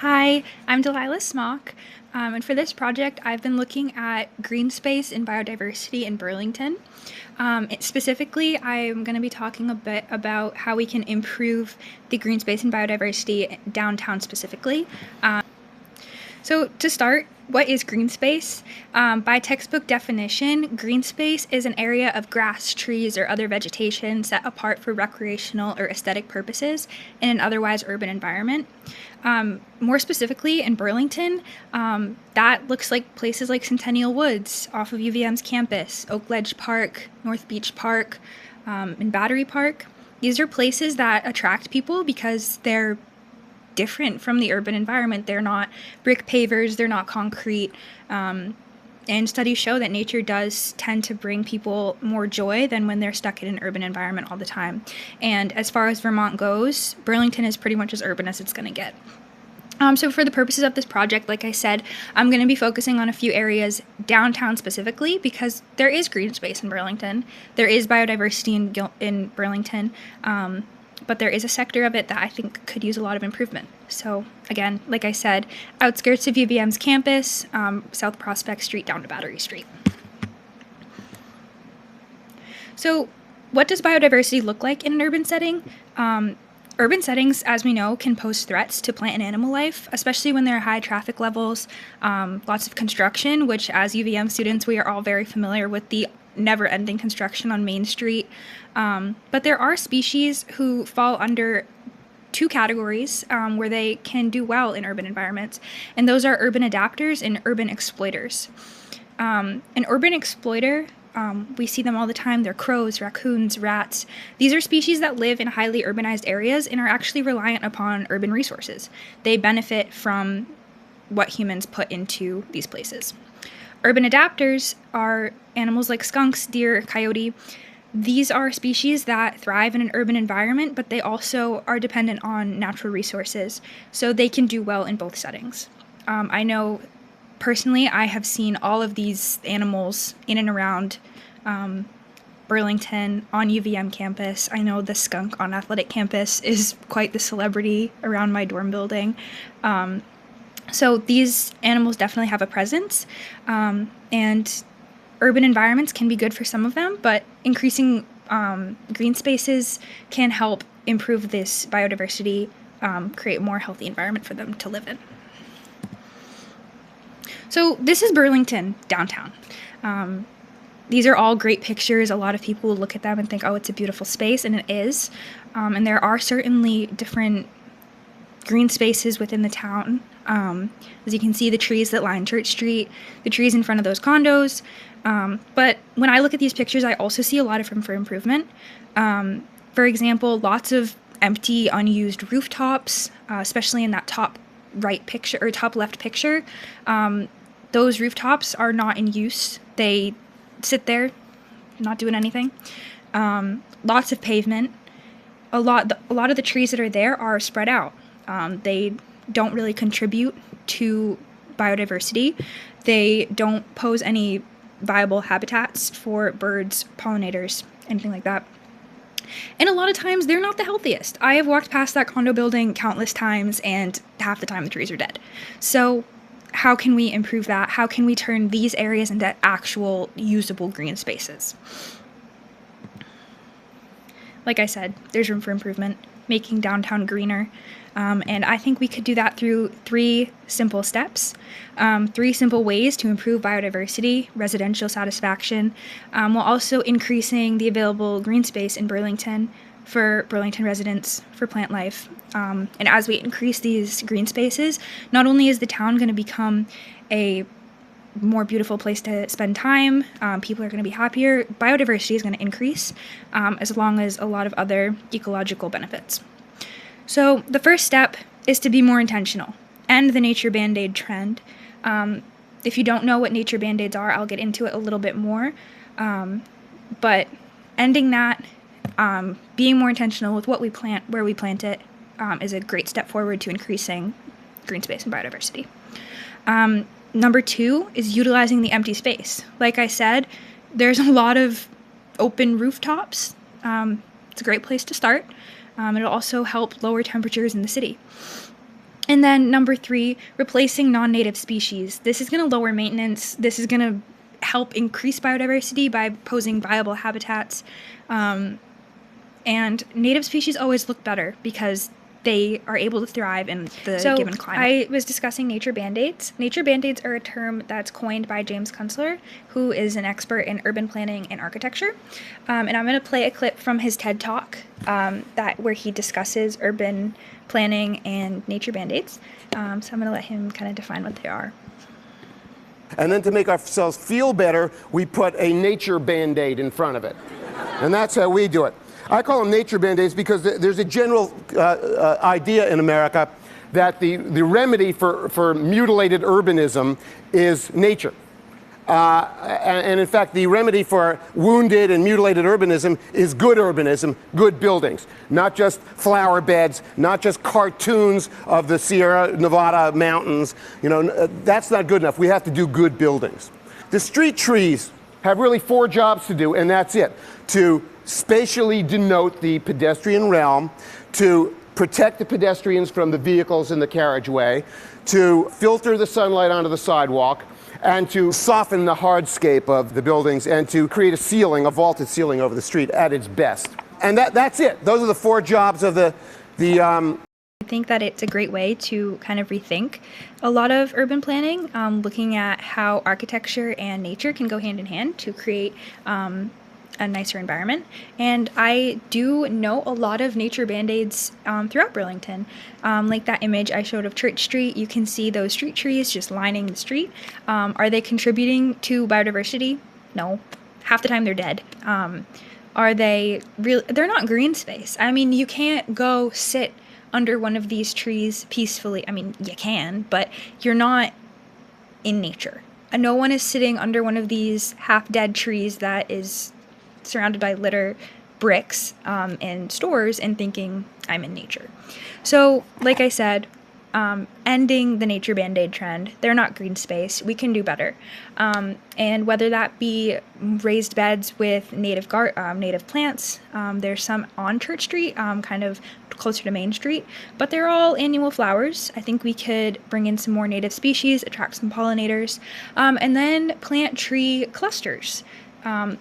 Hi, I'm Delilah Smock, and for this project, I've been looking at green space and biodiversity in Burlington. Specifically, I'm going to be talking a bit about how we can improve the green space and biodiversity downtown specifically. So, to start, what is green space? By textbook definition, green space is an area of grass, trees, or other vegetation set apart for recreational or aesthetic purposes in an otherwise urban environment. More specifically, in Burlington, that looks like places like Centennial Woods off of UVM's campus, Oak Ledge Park, North Beach Park, and Battery Park. These are places that attract people because they're different from the urban environment. They're not brick pavers, they're not concrete. And studies show that nature does tend to bring people more joy than when they're stuck in an urban environment all the time. And as far as Vermont goes, Burlington is pretty much as urban as it's going to get. So for the purposes of this project, like I said, I'm going to be focusing on a few areas downtown specifically because there is green space in Burlington. There is biodiversity in Burlington. But there is a sector of it that I think could use a lot of improvement. So again, like I said, outskirts of UVM's campus, South Prospect Street down to Battery Street. So what does biodiversity look like in an urban setting? Urban settings, as we know, can pose threats to plant and animal life, especially when there are high traffic levels, lots of construction, which as UVM students, we are all very familiar with the never-ending construction on Main Street. But there are species who fall under two categories where they can do well in urban environments, and those are urban adapters and urban exploiters. An urban exploiter, we see them all the time. They're crows, raccoons, rats. These are species that live in highly urbanized areas and are actually reliant upon urban resources. They benefit from what humans put into these places. Urban adapters are animals like skunks, deer, coyote. These are species that thrive in an urban environment, but they also are dependent on natural resources, so they can do well in both settings. I know personally I have seen all of these animals in and around Burlington on UVM campus. I know the skunk on Athletic campus is quite the celebrity around my dorm building. So these animals definitely have a presence, and urban environments can be good for some of them, but increasing green spaces can help improve this biodiversity, create a more healthy environment for them to live in. So this is Burlington downtown. These are all great pictures. A lot of people will look at them and think, oh, it's a beautiful space, and it is. And there are certainly different green spaces within the town. As you can see, the trees that line Church Street, the trees in front of those condos. But when I look at these pictures, I also see a lot of room for improvement. For example, lots of empty, unused rooftops, especially in that top right picture or top left picture. Those rooftops are not in use. They sit there, not doing anything. Lots of pavement. A lot of the trees that are there are spread out. They don't really contribute to biodiversity. They don't pose any viable habitats for birds, pollinators, anything like that. And a lot of times they're not the healthiest. I have walked past that condo building countless times, and half the time the trees are dead. So how can we improve that? How can we turn these areas into actual usable green spaces? Like I said, there's room for improvement, making downtown greener. And I think we could do that through three simple steps, three simple ways to improve biodiversity, residential satisfaction, while also increasing the available green space in Burlington for Burlington residents, for plant life. And as we increase these green spaces, not only is the town going to become a more beautiful place to spend time, people are going to be happier, biodiversity is going to increase, as long as a lot of other ecological benefits. So the first step is to be more intentional. End the nature band-aid trend. If you don't know what nature band-aids are, I'll get into it a little bit more. But ending that, being more intentional with what we plant, where we plant it, is a great step forward to increasing green space and biodiversity. Number two is utilizing the empty space. Like I said, there's a lot of open rooftops. It's a great place to start. It'll also help lower temperatures in the city. And then number 3, replacing non-native species. This is going to lower maintenance. This is going to help increase biodiversity by posing viable habitats. And native species always look better because they are able to thrive in the given climate. I was discussing nature band-aids. Nature band-aids are a term that's coined by James Kunstler, who is an expert in urban planning and architecture. And I'm going to play a clip from his TED Talk where he discusses urban planning and nature band-aids. So I'm going to let him kind of define what they are. And then to make ourselves feel better, we put a nature band-aid in front of it. And that's how we do it. I call them nature band-aids because there's a general idea in America that the remedy for mutilated urbanism is nature. And in fact, the remedy for wounded and mutilated urbanism is good urbanism, good buildings. Not just flower beds, not just cartoons of the Sierra Nevada mountains. You know, that's not good enough. We have to do good buildings. The street trees have really 4 jobs to do, and that's it. To spatially denote the pedestrian realm, to protect the pedestrians from the vehicles in the carriageway, to filter the sunlight onto the sidewalk, and to soften the hardscape of the buildings, and to create a ceiling, a vaulted ceiling over the street at its best. And that's it. Those are the 4 jobs of the I think that it's a great way to kind of rethink a lot of urban planning, looking at how architecture and nature can go hand in hand to create a nicer environment. And I do know a lot of nature band-aids throughout Burlington. Like that image I showed of Church Street, you can see those street trees just lining the street. Are they contributing to biodiversity? No. Half the time they're dead. Are they real? They're not green space. I mean, you can't go sit under one of these trees peacefully. I mean, you can, but you're not in nature. No one is sitting under one of these half-dead trees that is surrounded by litter, bricks, and stores and thinking, I'm in nature. So, like I said, ending the nature band-aid trend. They're not green space. We can do better. And whether that be raised beds with native plants, there's some on Church Street, kind of closer to Main Street, but they're all annual flowers. I think we could bring in some more native species, attract some pollinators, and then plant tree clusters.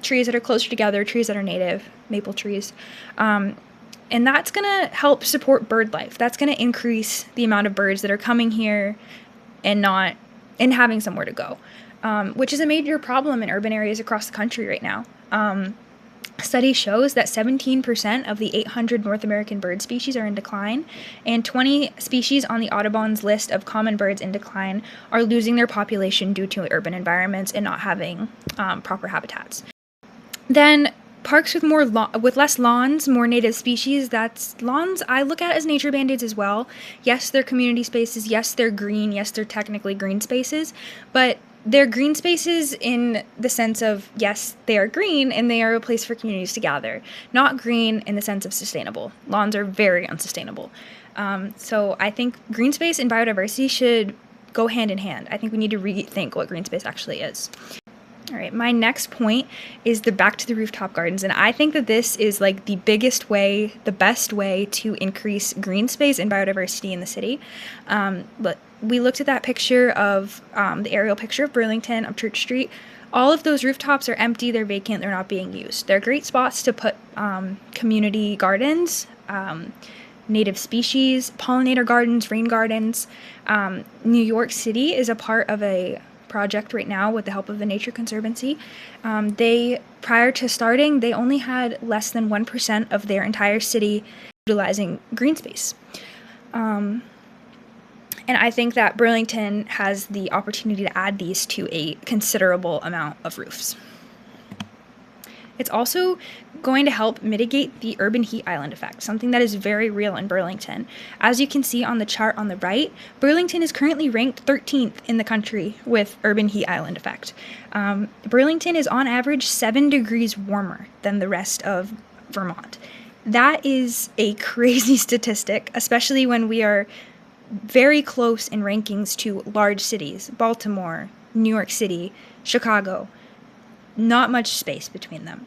Trees that are closer together, trees that are native, maple trees. And that's going to help support bird life. That's going to increase the amount of birds that are coming here and having somewhere to go, which is a major problem in urban areas across the country right now. A study shows that 17% of the 800 North American bird species are in decline, and 20 species on the Audubon's list of common birds in decline are losing their population due to urban environments and not having proper habitats. Then parks with less lawns, more native species. That's lawns I look at as nature band-aids as well. Yes, they're community spaces. Yes, they're green. Yes, they're technically green spaces, but they're green spaces in the sense of, yes, they are green and they are a place for communities to gather. Not green in the sense of sustainable. Lawns are very unsustainable. So I think green space and biodiversity should go hand in hand. I think we need to rethink what green space actually is. All right, my next point is the back to the rooftop gardens, and I think that this is like the best way to increase green space and biodiversity in the city. But we looked at that picture of the aerial picture of Burlington, of Church Street. All of those rooftops are empty, they're vacant, they're not being used. They're great spots to put community gardens, native species, pollinator gardens, rain gardens. New York City is a part of a project right now with the help of the Nature Conservancy. Prior to starting, they only had less than 1% of their entire city utilizing green space. And I think that Burlington has the opportunity to add these to a considerable amount of roofs. It's also going to help mitigate the urban heat island effect, something that is very real in Burlington. As you can see on the chart on the right, Burlington is currently ranked 13th in the country with urban heat island effect. Burlington is on average 7 degrees warmer than the rest of Vermont. That is a crazy statistic, especially when we are very close in rankings to large cities, Baltimore, New York City, Chicago. Not much space between them.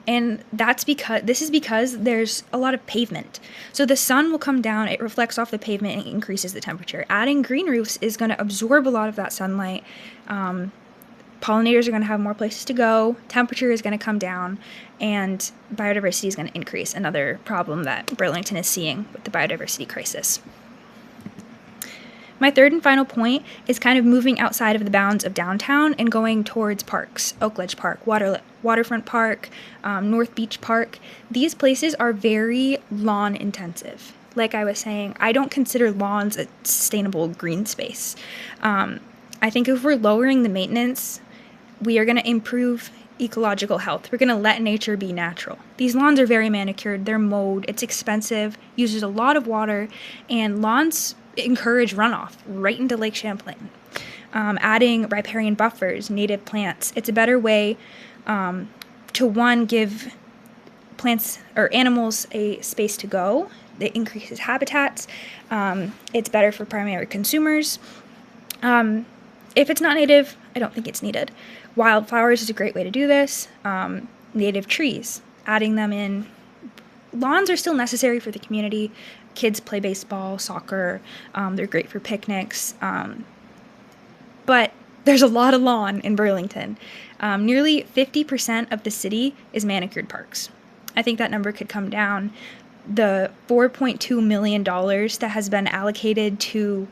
And this is because there's a lot of pavement. So the sun will come down, it reflects off the pavement and increases the temperature. Adding green roofs is going to absorb a lot of that sunlight. Pollinators are going to have more places to go, temperature is going to come down, and biodiversity is going to increase. Another problem that Burlington is seeing with the biodiversity crisis. My third and final point is kind of moving outside of the bounds of downtown and going towards parks. Oakledge Park, Waterfront Park, North Beach Park. These places are very lawn intensive. Like I was saying, I don't consider lawns a sustainable green space. I think if we're lowering the maintenance, we are going to improve ecological health. We're going to let nature be natural. These lawns are very manicured, they're mowed, it's expensive, uses a lot of water, and lawns encourage runoff right into Lake Champlain. Adding riparian buffers, native plants, it's a better way to, one, give plants or animals a space to go. It increases habitats. It's better for primary consumers. If it's not native, I don't think it's needed. Wildflowers is a great way to do this. Native trees, adding them in. Lawns are still necessary for the community. Kids play baseball, soccer. They're great for picnics. But there's a lot of lawn in Burlington. Nearly 50% of the city is manicured parks. I think that number could come down. The $4.2 million that has been allocated to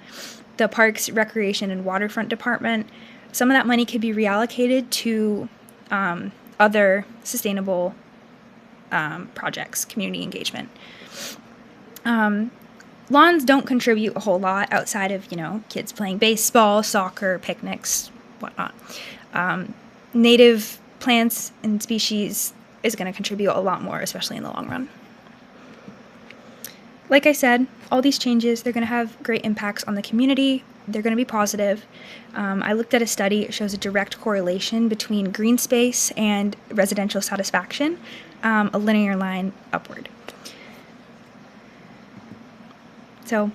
the Parks, Recreation, and Waterfront Department, some of that money could be reallocated to other sustainable projects, community engagement. Lawns don't contribute a whole lot outside of, kids playing baseball, soccer, picnics, whatnot. Native plants and species is going to contribute a lot more, especially in the long run. Like I said, all these changes, they're going to have great impacts on the community. They're going to be positive. I looked at a study. It shows a direct correlation between green space and residential satisfaction, a linear line upward. So